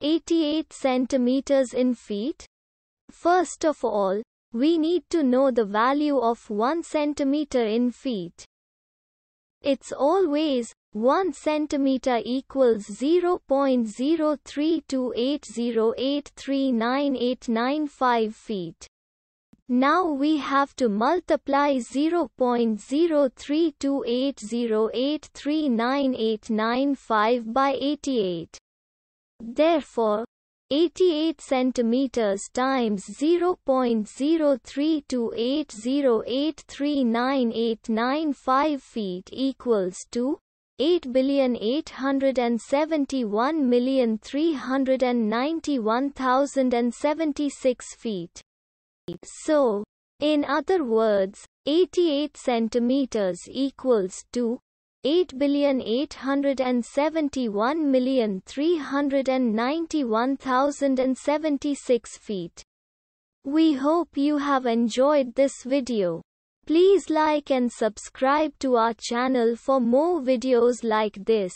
88 centimeters in feet? First of all, we need to know the value of 1 centimeter in feet. It's always 1 centimeter equals 0.03280839895 feet. Now we have to multiply 0.03280839895 by 88. Therefore, 88 centimeters times 0.03280839895 feet equals to 8,871,391,076 feet. So, in other words, 88 centimeters equals to 8,871,391,076 feet. We hope you have enjoyed this video. Please like and subscribe to our channel for more videos like this.